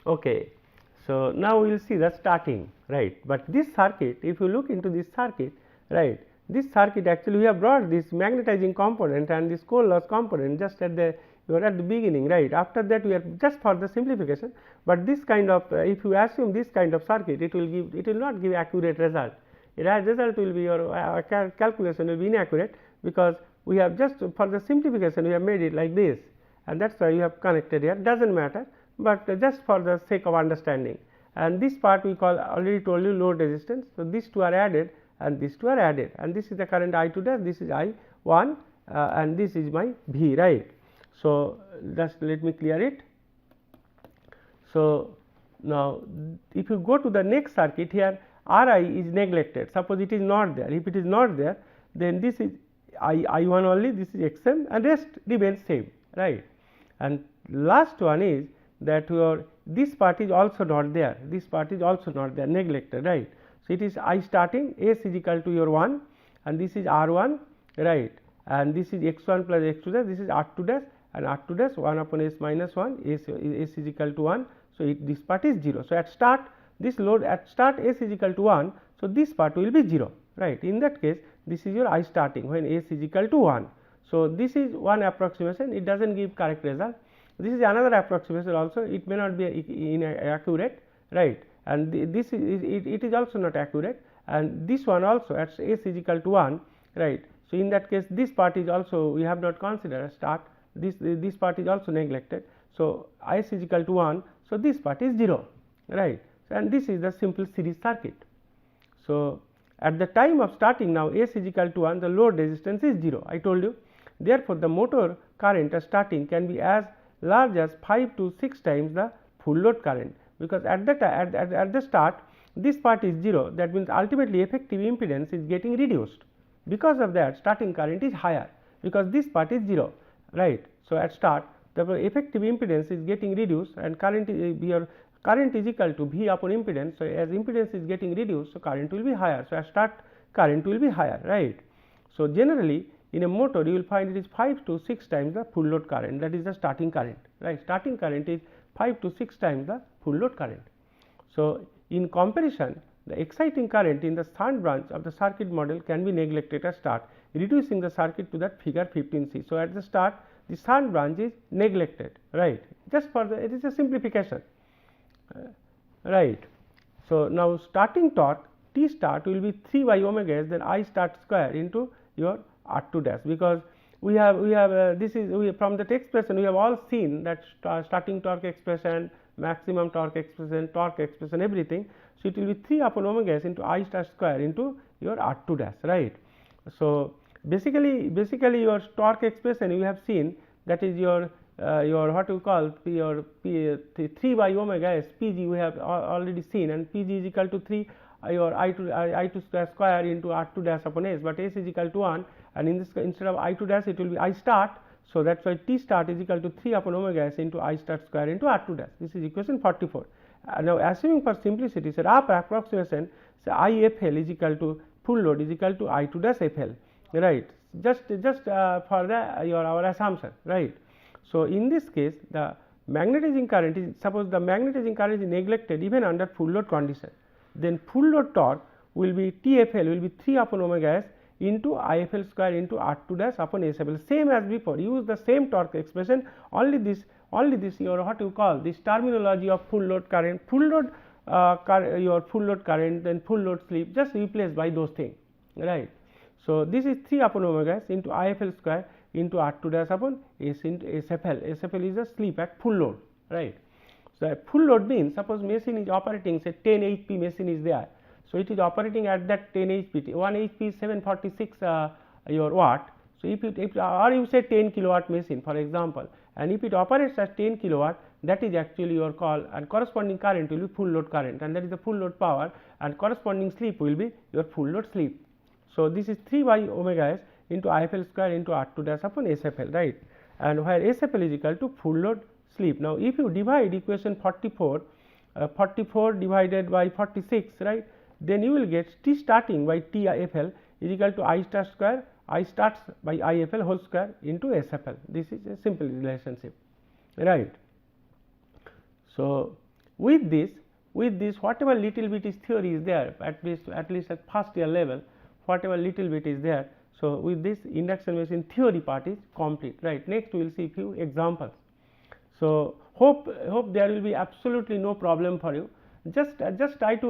Okay. So, now we will see the starting, right, but this circuit, if you look into this circuit, right, this circuit actually we have brought this magnetizing component and this core loss component just at the beginning, right. After that we are just for the simplification, but this kind of if you assume this kind of circuit, it will not give accurate result. Result will be your calculation will be inaccurate, because we have just for the simplification we have made it like this, and that is why you have connected here, does not matter, but just for the sake of understanding. And this part we call, already told you, load resistance. So, these two are added and these two are added, and this is the current I 2 dash, this is I 1 and this is my V, right. So, just let me clear it. So, now if you go to the next circuit, here R I is neglected, suppose it is not there. If it is not there, then this is I 1 only, this is X m, and rest remains same, right. And last one is that your this part is also not there, this part is also not there, neglected, right. So, it is I starting S is equal to your 1 and this is R 1, right, and this is x 1 plus x 2 dash, this is R 2 dash, and R 2 dash 1 upon S minus 1, S is equal to 1. So, this part is 0. So, at start this load at start S is equal to 1. So, this part will be 0, right. In that case, this is your I starting when S is equal to 1. So, this is one approximation, it does not give correct result. This is another approximation also, it may not be inaccurate, right, and this is it is also not accurate, and this one also at S is equal to 1, right. So, in that case, this part is also we have not considered a start, this part is also neglected. So, S is equal to 1. So, this part is 0, right, and this is the simple series circuit. So, at the time of starting, now S is equal to 1, the load resistance is 0, I told you. Therefore, the motor current starting can be as large as 5 to 6 times the full load current, because at the start this part is 0, that means ultimately effective impedance is getting reduced. Because of that, starting current is higher, because this part is 0, right. So, at start the effective impedance is getting reduced and current your current is equal to V upon impedance. So, as impedance is getting reduced, so current will be higher. So, at start current will be higher, right. So, generally in a motor you will find it is 5 to 6 times the full load current, that is the starting current, right. Starting current is 5 to 6 times the full load current. So, in comparison, the exciting current in the shunt branch of the circuit model can be neglected at start, reducing the circuit to that figure 15C. So, at the start the shunt branch is neglected, right, just for the it is a simplification, right. So, now starting torque T start will be 3 by omega s, then I start square into your R 2 dash, because we have this is from that expression we have all seen that starting torque expression, maximum torque expression, everything. So, it will be 3 upon omega s into I star square into your R 2 dash, right. So, basically your torque expression you have seen, that is your what you call your 3 by omega s Pg we have already seen, and Pg is equal to 3 your I 2 square into R 2 dash upon S, but S is equal to 1, and in this instead of I 2 dash it will be I start. So, that is why T start is equal to 3 upon omega s into I start square into R 2 dash. This is equation 44. Now, assuming for simplicity, so rough approximation, so I F L is equal to full load is equal to I 2 dash F L, right, just for the our assumption, right. So, in this case the magnetizing current is, suppose the magnetizing current is neglected even under full load condition, then full load torque will be T F L will be 3 upon omega s into I F L square into R 2 dash upon S F L, same as before, use the same torque expression, only this your what you call this terminology of full load current, full load your full load current, then full load slip, just replaced by those things, right. So, this is 3 upon omega s into I F L square into R 2 dash upon S into S F L. S F L is a slip at full load, right. So, full load means suppose machine is operating, say 10 HP machine is there. So, it is operating at that 10 HP, 1 HP is 746 your watt. So, if or you say 10 kilowatt machine for example, and if it operates at 10 kilowatt, that is actually your call, and corresponding current will be full load current, and that is the full load power, and corresponding slip will be your full load slip. So, this is 3 by omega s into I F L square into R 2 dash upon S F L, right, and where S F L is equal to full load slip. Now, if you divide equation 44, 44 divided by 46, right, then you will get T starting by T I F L is equal to I start square, I starts by I F L whole square into S F L. This is a simple relationship, right. So, with this whatever little bit is theory is there, at least at first year level, whatever little bit is there. So, with this induction machine theory part is complete, right. Next we will see few examples. So, hope there will be absolutely no problem for you. Just try to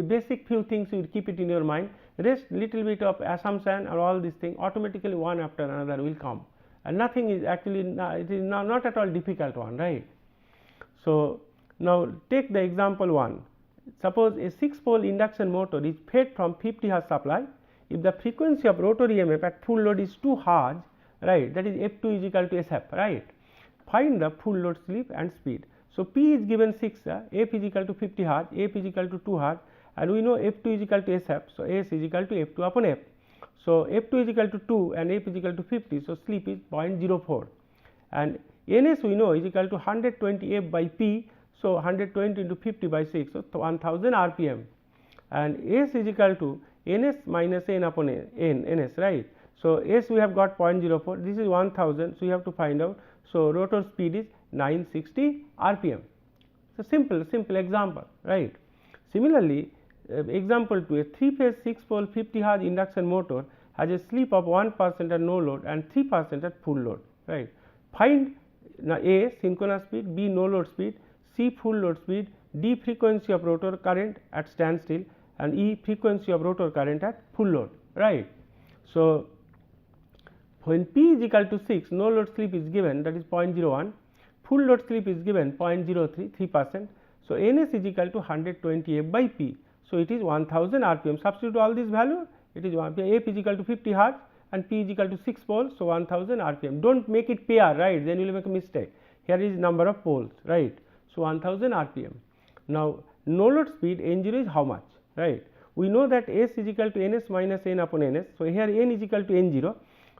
basic few things, you keep it in your mind, rest little bit of assumption or all these things, automatically one after another will come, and nothing is actually it is not at all difficult one, right. So, now take the example 1. Suppose a 6-pole induction motor is fed from 50 Hz supply. If the frequency of rotary EMF at full load is 2 Hz, right, that is F2 is equal to SF, right. Find the full load slip and speed. So, P is given 6, F is equal to 50 Hz, F is equal to 2 Hz, and we know F2 is equal to SF. So, S is equal to F2 upon F. So, F2 is equal to 2 and F is equal to 50. So, slip is 0.04, and Ns we know is equal to 120 F by P. So, 120 into 50 by 6, so 1000 RPM, and S is equal to Ns minus N upon Ns, right. So, S we have got 0.04, this is 1000, so you have to find out. So, rotor speed is 960 RPM. So, simple example, right. Similarly, example 2, a 3-phase 6-pole 50 Hz induction motor has a slip of 1% at no load and 3% at full load, right. Find now A synchronous speed, B no load speed, C full load speed, D frequency of rotor current at standstill, and E frequency of rotor current at full load, right. So, when P is equal to 6, no load slip is given, that is 0.01, full load slip is given 0.03, 3%. So, Ns is equal to 120 F by P. So, it is 1000 RPM. Substitute all these value, it is F is equal to 50 Hz and P is equal to 6 poles. So, 1000 RPM. Do not make it pair, right, then you will make a mistake. Here is number of poles, right. So, 1000 RPM. Now, no load speed N0 is how much, right. We know that S is equal to Ns minus N upon Ns. So, here N is equal to N0.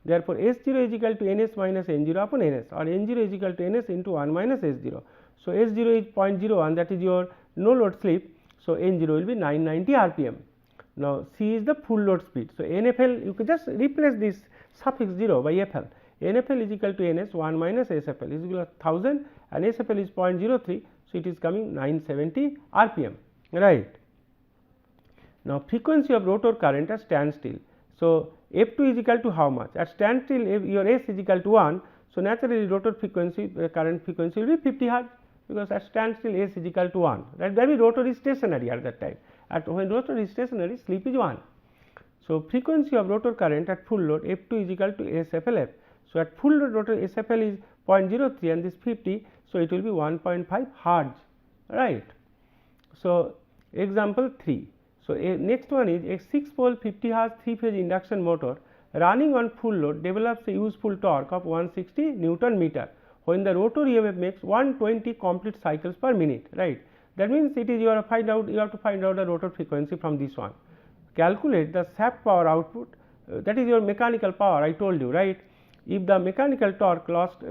Therefore, S0 is equal to Ns minus N0 upon Ns, or N0 is equal to Ns into 1 minus S0. So, S0 is 0.01, that is your no load slip. So, N0 will be 990 RPM. Now, C is the full load speed. So, NFL you can just replace this suffix 0 by FL. NFL is equal to Ns 1 minus SFL is equal to 1000 and SFL is 0.03. So, it is coming 970 RPM, right. Now, frequency of rotor current at standstill. So, F2 is equal to how much? At standstill your S is equal to 1. So, naturally rotor frequency current frequency will be 50 Hz, because at standstill S is equal to 1, right. That means rotor is stationary at that time. At when rotor is stationary, slip is 1. So, frequency of rotor current at full load F2 is equal to SFLF. So, at full load rotor SFL is 0.03 and this 50. So, it will be 1.5 Hz, right. So, example 3. So, next one is a 6-pole 50 Hz 3-phase induction motor running on full load develops a useful torque of 160 Newton meter when the rotor EMF makes 120 complete cycles per minute, right. That means, it is you have to find out the rotor frequency from this one. Calculate the shaft power output, that is your mechanical power I told you, right. If the mechanical torque lost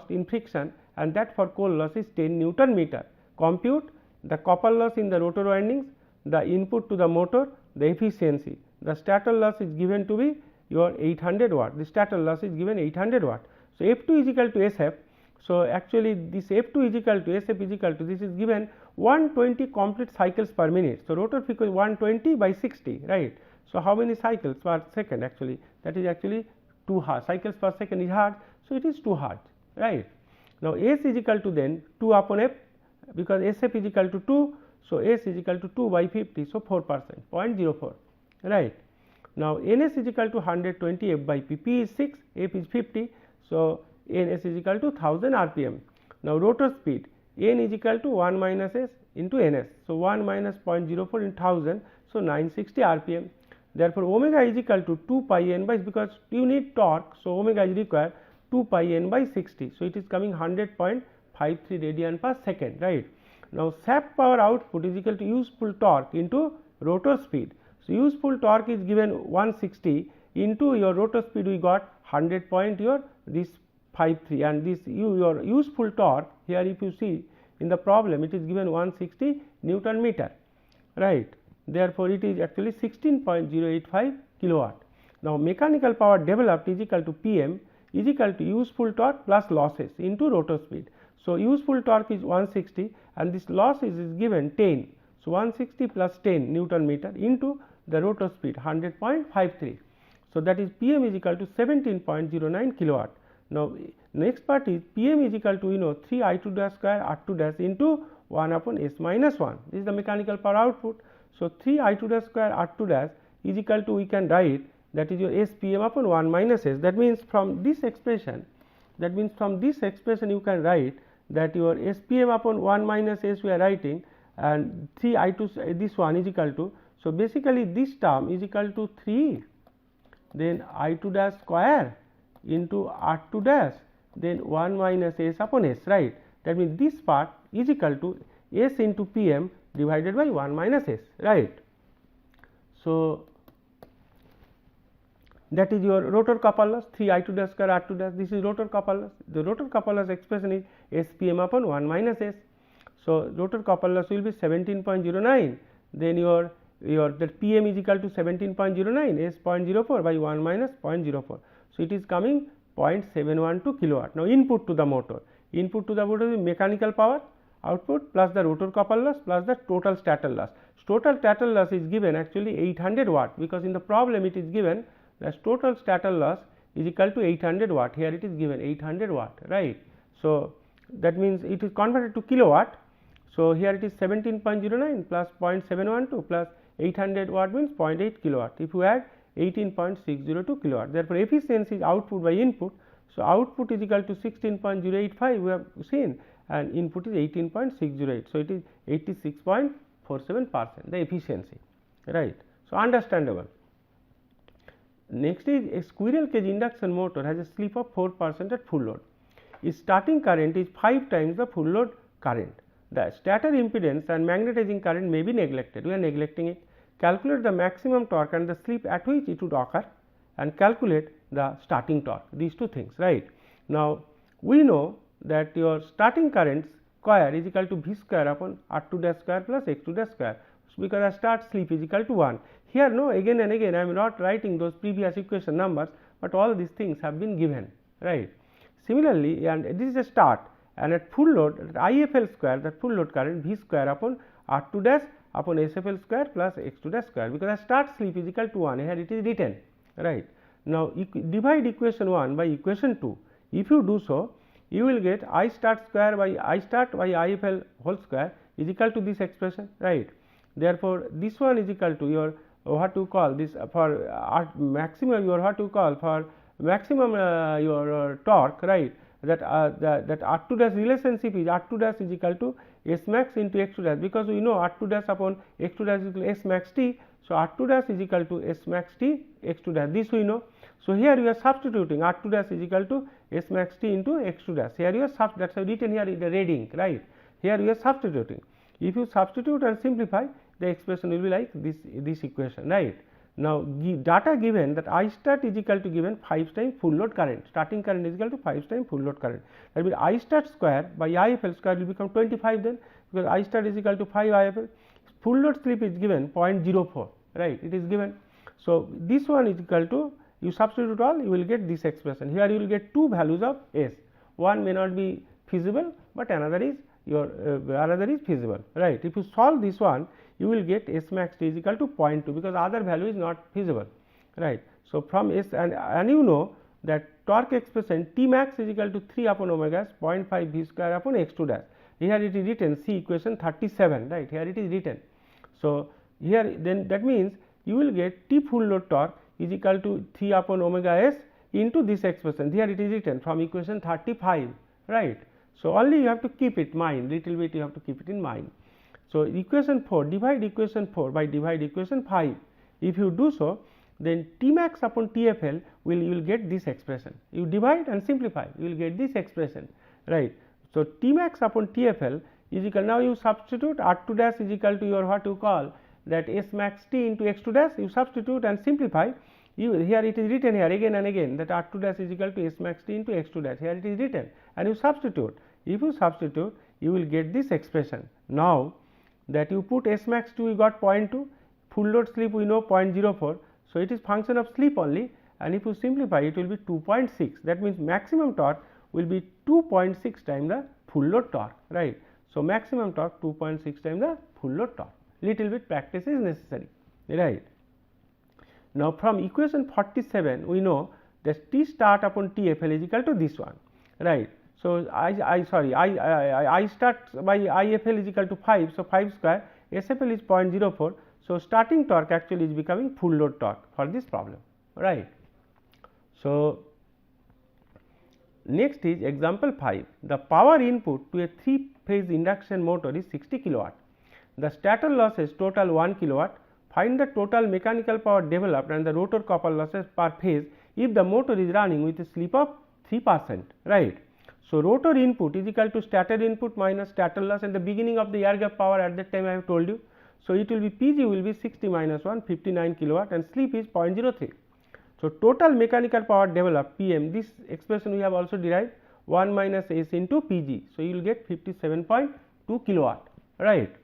in friction and that for coal loss is 10 Newton meter, compute the copper loss in the rotor windings, the input to the motor, the efficiency. The stator loss is given to be your 800 watt, the stator loss is given 800 watt. So, F2 is equal to SF. So, actually this F2 is equal to SF is equal to, this is given 120 complete cycles per minute. So, rotor frequency 120 by 60, right. So, how many cycles per second actually, that is actually 2 Hz, cycles per second is Hz. So, it is 2 Hz, right. Now, S is equal to then 2 upon F, because SF is equal to 2. So, S is equal to 2 by 50. So, 4%, 0.04, right. Now, Ns is equal to 120 F by P, P is 6, F is 50. So, Ns is equal to 1000 RPM. Now, rotor speed N is equal to 1 minus S into Ns. So, 1 minus 0.04 into 1000. So, 960 RPM. Therefore, omega is equal to 2 pi n by, because you need torque. So, omega is required 2 pi n by 60. So, it is coming 100.53 radian per second, right. Now, shaft power output is equal to useful torque into rotor speed. So, useful torque is given 160 into your rotor speed we got 100 point your this 53, and this your useful torque here if you see in the problem it is given 160 Newton meter, right. Therefore, it is actually 16.085 kilowatt. Now, mechanical power developed is equal to Pm is equal to useful torque plus losses into rotor speed. So, useful torque is 160 and this loss is given 10. So, 160 plus 10 Newton meter into the rotor speed 100.53. So, that is Pm is equal to 17.09 kilowatt. Now, next part is Pm is equal to 3 I2 dash square R2 dash into 1 upon S minus 1. This is the mechanical power output. So, 3 I2 dash square R2 dash is equal to, we can write, that is your SPM upon 1 minus S. That means from this expression, you can write that your SPM upon 1 minus S we are writing, and 3 I2 this one is equal to. So, basically this term is equal to 3 then I2 dash square into R2 dash then 1 minus S upon S, right. That means this part is equal to S into Pm divided by 1 minus S, right. So, that is your rotor copper loss 3 I2 dash square R2 dash, this is rotor copper loss. The rotor copper loss expression is SPM upon 1 minus S. So, rotor copper loss will be 17.09, then your that Pm is equal to 17.09 S 0.04 by 1 minus 0.04. So, it is coming 0.712 kilowatt. Now, input to the motor is mechanical power output plus the rotor copper loss plus the total stator loss. Total stator loss is given actually 800 watt, because in the problem it is given that total stator loss is equal to 800 watt. Here it is given 800 watt, right. So, that means it is converted to kilowatt. So, here it is 17.09 plus 0.712 plus 800 watt means 0.8 kilowatt. If you add 18.602 kilowatt, therefore, efficiency is output by input. So, output is equal to 16.085 we have seen, and input is 18.608. So, it is 86.47% the efficiency, right. So, understandable. Next is a squirrel cage induction motor has a slip of 4% at full load. Its starting current is 5 times the full load current. The stator impedance and magnetizing current may be neglected. We are neglecting it. Calculate the maximum torque and the slip at which it would occur, and calculate the starting torque. These two things, right. Now, we know that your starting current square is equal to V square upon R2 dash square plus X2 dash square, because our start slip is equal to 1. Here, no, again and again I am not writing those previous equation numbers, but all these things have been given, right. Similarly, and this is a start, and at full load IFL square, that full load current V square upon R2 dash upon SFL square plus X2 dash square, because our start slip is equal to 1, here it is written, right. Now, divide equation 1 by equation 2. If you do so, you will get I start square by I start by IFL whole square is equal to this expression, right. Therefore, this one is equal to your what to call this for maximum, your what to call for maximum your torque, right. That that R2 dash relationship is R2 dash is equal to S max into X2 dash, because we know R2 dash upon X2 dash is equal to S max T. So, R2 dash is equal to S max T X2 dash, this we know. So, here we are substituting R2 dash is equal to S max T into X2 dash, here you are that is written here in the red ink, right. Here we are substituting. If you substitute and simplify, the expression will be like this equation, right. Now, data given that I start is equal to given 5 times full load current, starting current is equal to 5 times full load current. That means I start square by IFL square will become 25 then, because I start is equal to 5 IFL. Full load slip is given 0.04, right, it is given. So, this one is equal to, you substitute all, you will get this expression. Here you will get two values of S, one may not be feasible, but another is your another is feasible, right. If you solve this one, you will get S max T is equal to 0.2, because other value is not feasible, right. So, from S and you know that torque expression T max is equal to 3 upon omega 0.5 V square upon X2 dash. Here it is written, see equation 37, right, here it is written. So, here then that means you will get T full load torque is equal to 3 upon omega S into this expression, here it is written from equation 35, right. So, only you have to keep it mind, little bit you have to keep it in mind. So, equation 4, divide equation 4 by divide equation 5. If you do so, then T max upon TFL you will get this expression. You divide and simplify, you will get this expression, right. So, T max upon TFL is equal, now you substitute R2 dash is equal to your what you call that S max T into X2 dash, you substitute and simplify, you here it is written here again and again that R2 dash is equal to S max T into X2 dash, here it is written, and you substitute. If you substitute, you will get this expression. Now, that you put S max 2, you got 0.2, full load slip we know 0.04. So, it is function of slip only, and if you simplify it will be 2.6, that means maximum torque will be 2.6 times the full load torque, right. So, maximum torque 2.6 times the full load torque, little bit practice is necessary, right. Now, from equation 47 we know that T start upon TFL is equal to this one, right. So, I start by IFL is equal to 5. So, 5 square, SFL is 0.04. So, starting torque actually is becoming full load torque for this problem, right. So, next is example 5. The power input to a 3-phase induction motor is 60 kilowatt. The stator losses total 1 kilowatt. Find the total mechanical power developed and the rotor copper losses per phase if the motor is running with a slip of 3%, right. So, rotor input is equal to stator input minus stator loss at the beginning of the air gap power at that time I have told you. So, it will be PG will be 60 minus 1 59 kilowatt and slip is 0.03. So, total mechanical power developed PM, this expression we have also derived 1 minus S into PG. So, you will get 57.2 kilowatt, right.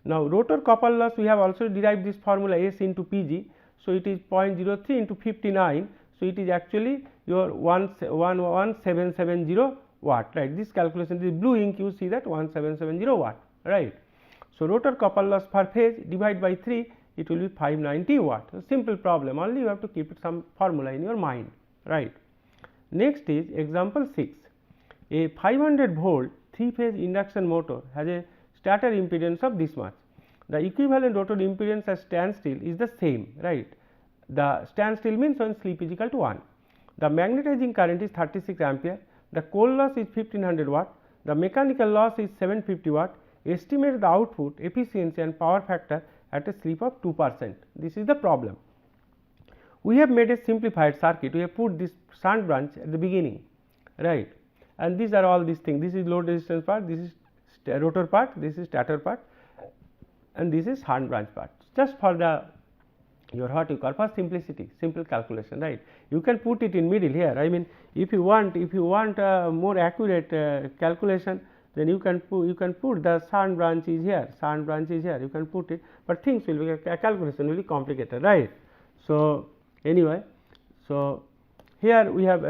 Now, rotor copper loss we have also derived this formula S into PG. So, it is 0.03 into 59. So, it is actually your 1770 watt, right. This calculation, this blue ink you see that 1770 watt, right. So, rotor copper loss per phase divide by 3, it will be 590 watt. So, simple problem, only you have to keep it some formula in your mind, right. Next is example 6. A 500 volt 3-phase induction motor has a stator impedance of this much. The equivalent rotor impedance at standstill is the same, right. The standstill means when slip is equal to 1. The magnetizing current is 36 ampere. The coal loss is 1500 watt. The mechanical loss is 750 watt. Estimate the output, efficiency and power factor at a slip of 2%. This is the problem. We have made a simplified circuit. We have put this shunt branch at the beginning, right. And these are all these things. This is load resistance part, this is rotor part, this is stator part, and this is shunt branch part. Just for the your what you call for simplicity, simple calculation, right. You can put it in middle here. I mean, if you want more accurate calculation, then you can put the shunt branch is here, shunt branch is here. You can put it, but things will be calculation will be complicated, right. So, anyway, so here we have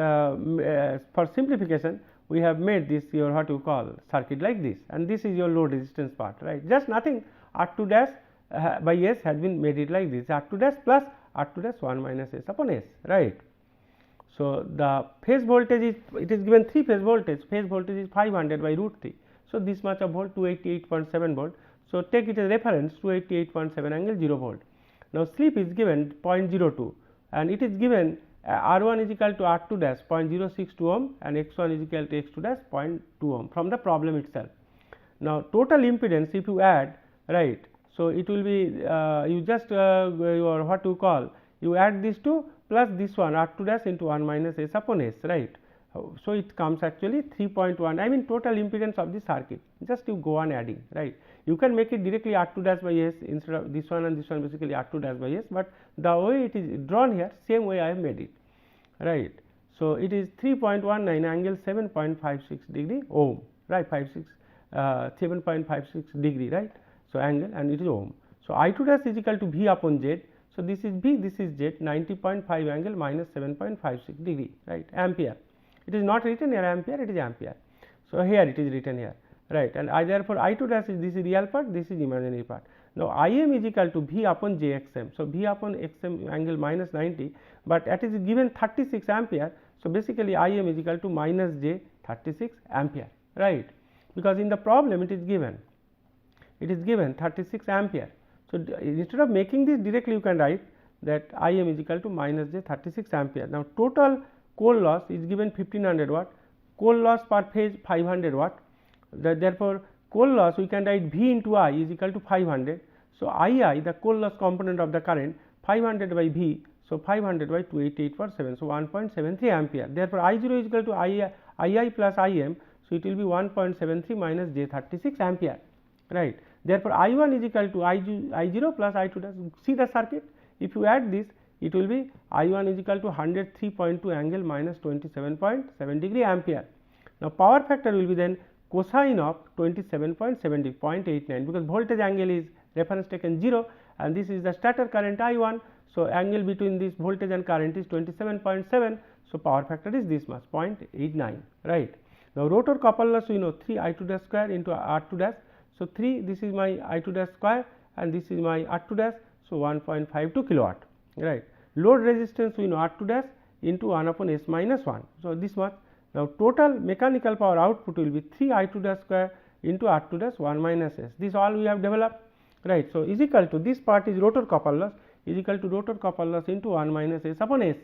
for simplification we have made this your what you call circuit like this, and this is your load resistance part, right. Just nothing, R2 dash by S has been made it like this, R2 dash plus R2 dash 1 minus S upon S, right. So, the phase voltage is, it is given 3 phase voltage is 500 by root 3. So, this much of volt 288.7 volt. So, take it as reference 288.7 angle 0 volt. Now, slip is given 0.02 and it is given R1 is equal to R2 dash 0.062 ohm and X1 is equal to X2 dash 0.2 ohm from the problem itself. Now, total impedance if you add, right. So, it will be you just your what you call, you add these two plus this one R2 dash into 1 minus S upon S, right. So, it comes actually 3.1, I mean total impedance of the circuit, just you go on adding, right. You can make it directly R2 dash by S instead of this one and this one basically R2 dash by S, but the way it is drawn here same way I have made it, right. So, it is 3.19 angle 7.56 degree ohm, right, 7.56 degree, right. So, angle and it is ohm. So, I2 dash is equal to V upon Z. So, this is V, this is Z, 90.5 angle minus 7.56 degree, right, ampere. It is not written here ampere, it is ampere. So, here it is written here, right, and therefore, I2 dash is this is real part, this is imaginary part. Now, Im is equal to V upon J xm. So, V upon xm angle minus 90, but it is given 36 ampere. So, basically, Im is equal to minus J 36 ampere, right, because in the problem it is given 36 ampere. So, instead of making this directly you can write that Im is equal to minus J 36 ampere. Now, total coal loss is given 1500 watt, coal loss per phase 500 watt. Therefore, coal loss we can write V into I is equal to 500. So, II the coal loss component of the current 500 by V. So, 500 by 288/7. So, 1.73 ampere. Therefore, I0 is equal to II plus Im. So, it will be 1.73 minus J 36 ampere, right. Therefore, I1 is equal to I0 plus I2 dash. See the circuit, if you add this it will be I1 is equal to 103.2 angle minus 27.7 degree ampere. Now, power factor will be then cosine of 27.7 0.89 because voltage angle is reference taken 0 and this is the stator current I1. So, angle between this voltage and current is 27.7. So, power factor is this much 0.89, right. Now, rotor copper loss we know 3 I2 dash square into R2 dash. So, 3 this is my I2 dash square and this is my R2 dash. So, 1.52 kilowatt, right. Load resistance we know R2 dash into 1 upon S minus 1. So, this much. Now, total mechanical power output will be 3 I2 dash square into R2 dash 1 minus S. This all we have developed, right. So, is equal to this part is rotor copper loss is equal to rotor copper loss into 1 minus S upon S.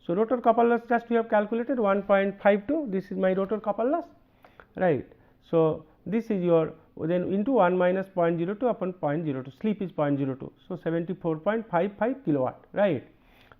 So, rotor copper loss just we have calculated 1.52, this is my rotor copper loss, right. So, this is your then into 1 minus 0.02 upon 0.02, sleep is 0.02. So, 74.55 kilowatt, right.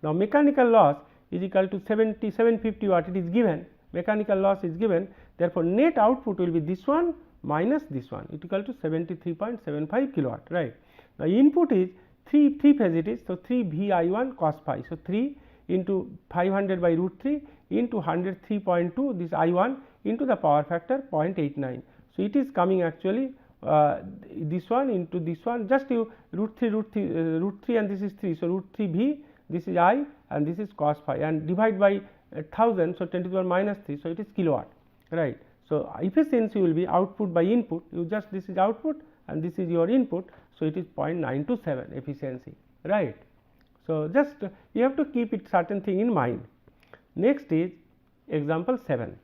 Now, mechanical loss is equal to 750 watt, it is given, mechanical loss is given, therefore, net output will be this one minus this one, it is equal to 73.75 kilowatt, right. Now, input is 3 phase it is, so 3 VI1 cos phi, so 3 into 500 by root 3 into 103.2 this I1 into the power factor 0.89. So, it is coming actually this one into this one, just you root 3 and this is 3. So, root 3 V, this is I and this is cos phi and divide by 1000. So, 10 to the power minus 3. So, it is kilowatt, right. So, efficiency will be output by input, you just this is output and this is your input. So, it is 0.927 efficiency, right. So, just you have to keep it certain thing in mind. Next is example 7.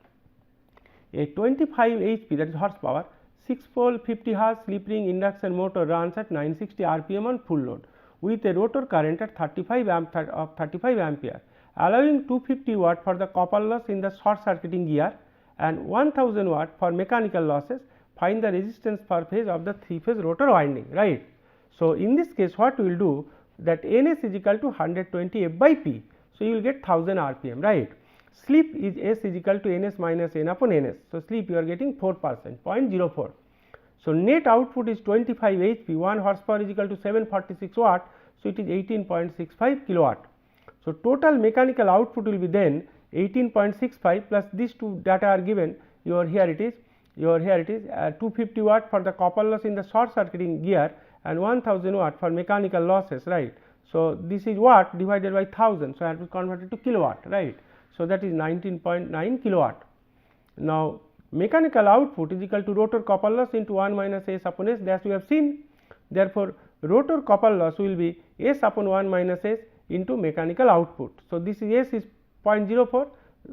A 25 HP, that is horsepower, 6 pole 50 Hz slip ring induction motor runs at 960 RPM on full load with a rotor current at 35 ampere, allowing 250 watt for the copper loss in the short circuiting gear and 1000 watt for mechanical losses. Find the resistance per phase of the 3 phase rotor winding, right. So, in this case what we will do, that Ns is equal to 120 F by P. So, you will get 1000 RPM, right. Slip is S is equal to Ns minus N upon Ns. So, slip you are getting 4%, 0.04. So, net output is 25 HP, 1 horsepower is equal to 746 watt. So, it is 18.65 kilowatt. So, total mechanical output will be then 18.65 plus these two data are given, here it is 250 watt for the copper loss in the short circuiting gear and 1000 watt for mechanical losses, right. So, this is watt divided by 1000. So, I have to convert it to kilowatt, right. So, that is 19.9 kilowatt. Now, mechanical output is equal to rotor copper loss into 1 minus S upon S, that we have seen. Therefore, rotor copper loss will be S upon 1 minus S into mechanical output. So, this is S is 0.04,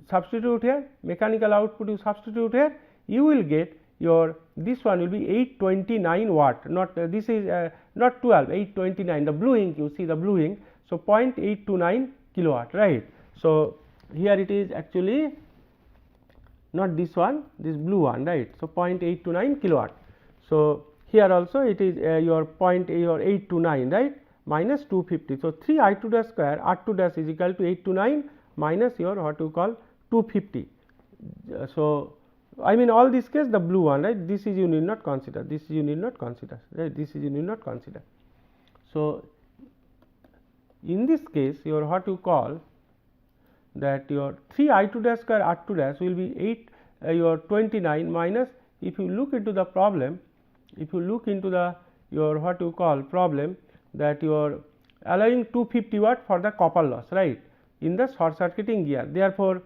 substitute here, mechanical output you substitute here, you will get your this one will be 829 watt, not this is not 12, 829, the blue ink, you see the blue ink. So, 0.829 kilowatt, right. So, here it is actually not this one, this blue one, right. So, 0.829 kilowatt. So, here also it is your 829, right, minus 250. So, 3 I2 dash square R2 dash is equal to 829 minus your what you call 250. So, I mean all this case the blue one, right, this is you need not consider, this is you need not consider, right, this is you need not consider. So, in this case your what you call that your 3 I2 dash square R2 dash will be your 29 minus, if you look into the problem, if you look into the your what you call problem, that you are allowing 250 watt for the copper loss, right, in the short circuiting gear. Therefore,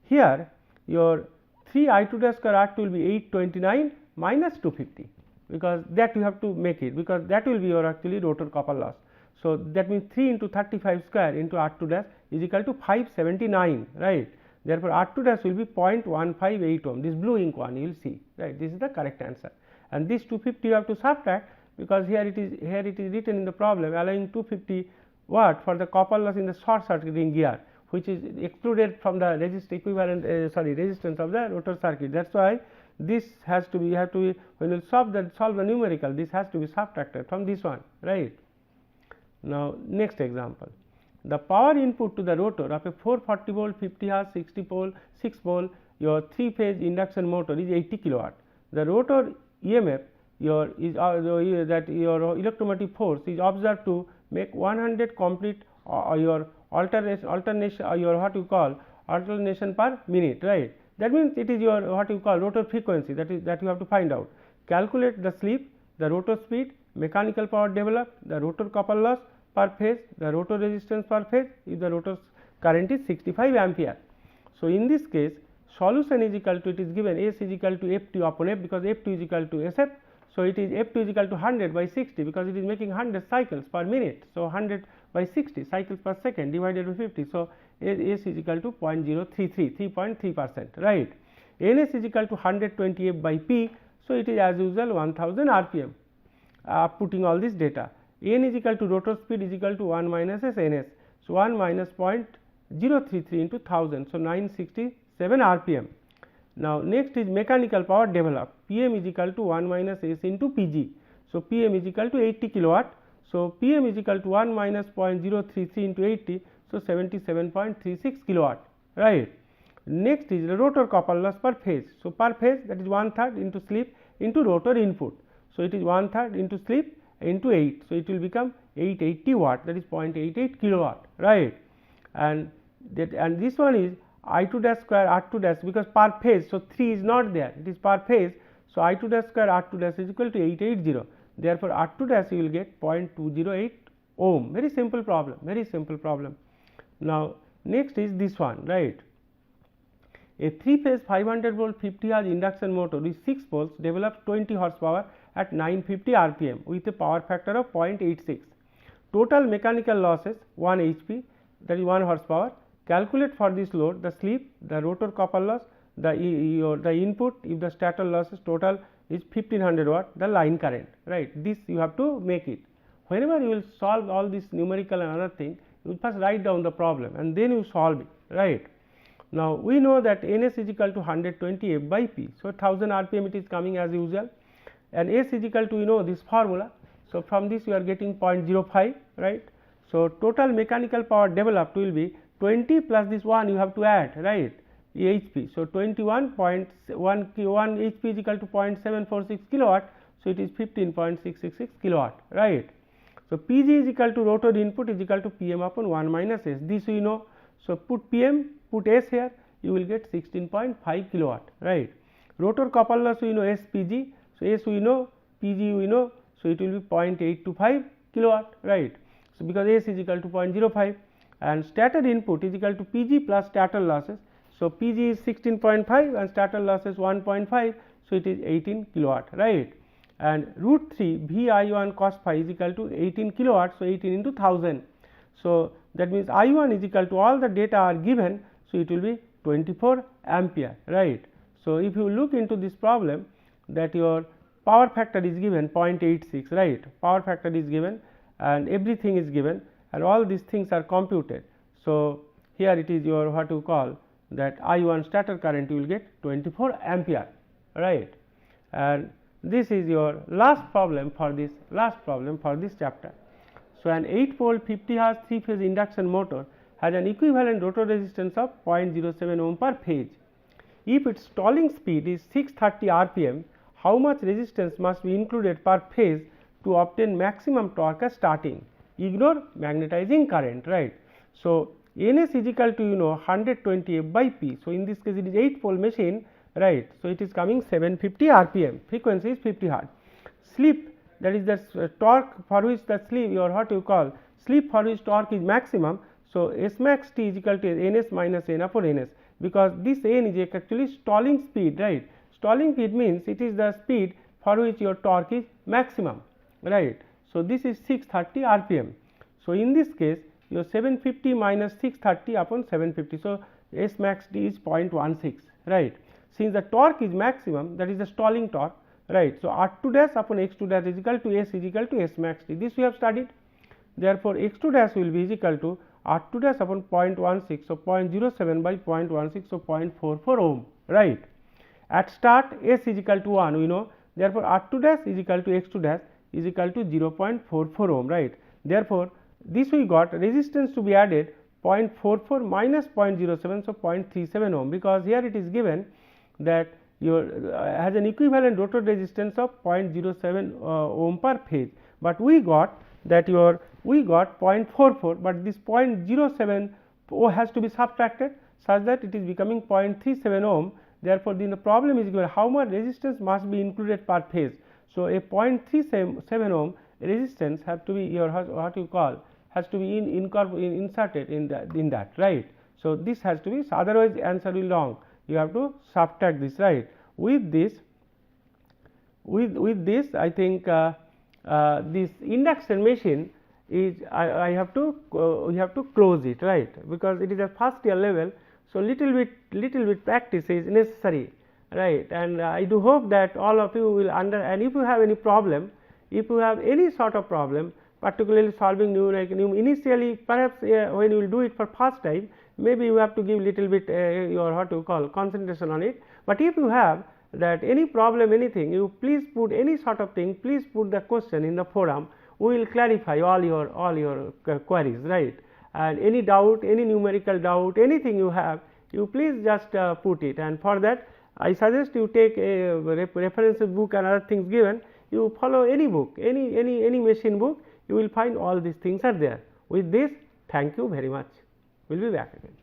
here your 3 I2 dash square R2 will be 829 minus 250, because that you have to make it, because that will be your actually rotor copper loss. So, that means 3 into 35 square into R2 dash is equal to 579, right. Therefore, R2 dash will be 0.158 ohm, this blue ink one you will see, right, this is the correct answer. And this 250 you have to subtract, because here it is written in the problem allowing 250 watt for the copper loss in the short circuiting gear, which is excluded from the resistance of the rotor circuit. That is why this has to be, you have to be, when you solve the numerical, this has to be subtracted from this one, right. Now, next example, the power input to the rotor of a 440 volt 50 Hz 60 pole 6 pole your 3 phase induction motor is 80 kilowatt. The rotor EMF your is that your electromotive force is observed to make 100 complete your alternation your what you call alternation per minute, right. That means, it is your what you call rotor frequency, that you have to find out. Calculate the slip, the rotor speed, mechanical power developed, the rotor copper loss per phase, the rotor resistance per phase if the rotor current is 65 ampere. So, in this case solution is equal to, it is given S is equal to F2 upon F, because F2 is equal to SF. So, it is F2 is equal to 100 by 60, because it is making 100 cycles per minute. So, 100 by 60 cycles per second divided by 50. So, S is equal to 0.033, 3.3%, right. Ns is equal to 120 F by P. So, it is as usual 1000 RPM, putting all this data. N is equal to rotor speed is equal to 1 minus S Ns. So, 1 minus 0.033 into 1000. So, 967 RPM. Now, next is mechanical power developed. PM is equal to 1 minus S into Pg. So, PM is equal to 80 kilowatt. So, PM is equal to 1 minus 0.033 into 80. So, 77.36 kilowatt, right. Next is the rotor copper loss per phase. So, per phase, that is 1/3 into slip into rotor input. So, it is 1/3 into slip into 8. So, it will become 880 watt, that is 0.88 kilowatt, right. And this one is I2 dash square R2 dash, because per phase. So, 3 is not there, it is per phase. So, I2 dash square R2 dash is equal to 880. Therefore, R2 dash you will get 0.208 ohm. Very simple problem, very simple problem. Now, next is this one, right. A 3-phase 500 volt 50 Hz induction motor with 6 poles develops 20 horsepower at 950 RPM with a power factor of 0.86. Total mechanical losses 1 HP, that is 1 horsepower. Calculate for this load the slip, the rotor copper loss, the input, if the stator losses total is 1500 watt, the line current, right. This you have to make it. Whenever you will solve all this numerical and other thing, you will first write down the problem and then you solve it, right. Now, we know that Ns is equal to 120 F by P. So, 1000 RPM it is coming as usual, and S is equal to, you know, this formula. So, from this you are getting 0.05, right. So, total mechanical power developed will be 20 plus this 1 you have to add, right, HP. So, 21.1 HP is equal to 0.746 kilowatt. So, it is 15.666 kilowatt, right. So, Pg is equal to rotor input is equal to PM upon 1 minus S, this we know. So, put PM, put S here, you will get 16.5 kilowatt, right. Rotor copper loss we know SPG. So, S we know, PG we know. So, it will be 0.825 kilowatt, right. So, because S is equal to 0.05 and stator input is equal to PG plus stator losses. So, PG is 16.5 and stator losses 1.5. So, it is 18 kilowatt, right. And root 3 VI1 cos phi is equal to 18 kilowatt. So, 18 into 1000. So, that means I1 is equal to all the data are given. So, it will be 24 ampere, right. So, if you look into this problem, that your power factor is given 0.86, right, power factor is given and everything is given and all these things are computed. So, here it is your what you call that I1 stator current you will get 24 ampere, right. And this is your last problem for this chapter. So, an 8 pole 50 Hz 3-phase induction motor has an equivalent rotor resistance of 0.07 ohm per phase. If its stalling speed is 630 RPM, how much resistance must be included per phase to obtain maximum torque at starting? Ignore magnetizing current, right. So, Ns is equal to 120 F by P. So, in this case it is 8 pole machine, right. So, it is coming 750 RPM, frequency is 50 Hz. Slip, that is the torque for which the slip or what you call slip for which torque is maximum. So, S max T is equal to Ns minus N upon Ns, because this N is actually stalling speed, right. Stalling speed means it is the speed for which your torque is maximum, right. So, this is 630 RPM. So, in this case your 750 minus 630 upon 750. So, S max T is 0.16, right. Since the torque is maximum, that is the stalling torque, right. So, R2 dash upon X2 dash is equal to S is equal to S max T. This we have studied. Therefore, X2 dash will be equal to R2 dash upon 0.16. So, 0.07 by 0.16. So, 0.44 ohm, right. At start S is equal to 1 we know. Therefore, R2 dash is equal to X2 dash is equal to 0.44 ohm, right. Therefore, this we got resistance to be added 0.44 minus 0.07. So, 0.37 ohm, because here it is given that your has an equivalent rotor resistance of 0.07 ohm per phase, but we got that we got 0.44, but this 0.07 has to be subtracted such that it is becoming 0.37 ohm. Therefore, then the problem is given how much resistance must be included per phase. So, a 0.37 ohm resistance have to be your what you call has to be inserted in that, right. So, this has to be, otherwise answer will wrong. you have to subtract this, right. With this I think this induction machine is I have to we have to close it, right, because it is a first year level. So, little bit practice is necessary, right, and I do hope that all of you will and if you have any problem, if you have any sort of problem, particularly solving numeric initially perhaps when you will do it for first time, maybe you have to give little bit your what you call concentration on it, but if you have that any problem anything, you please put any sort of thing, please put the question in the forum, we will clarify all your queries, right, and any doubt, any numerical doubt, anything you have, you please just put it, and for that I suggest you take a reference book and other things given, you follow any book, any machine book, you will find all these things are there. With this, thank you very much. We will be back again.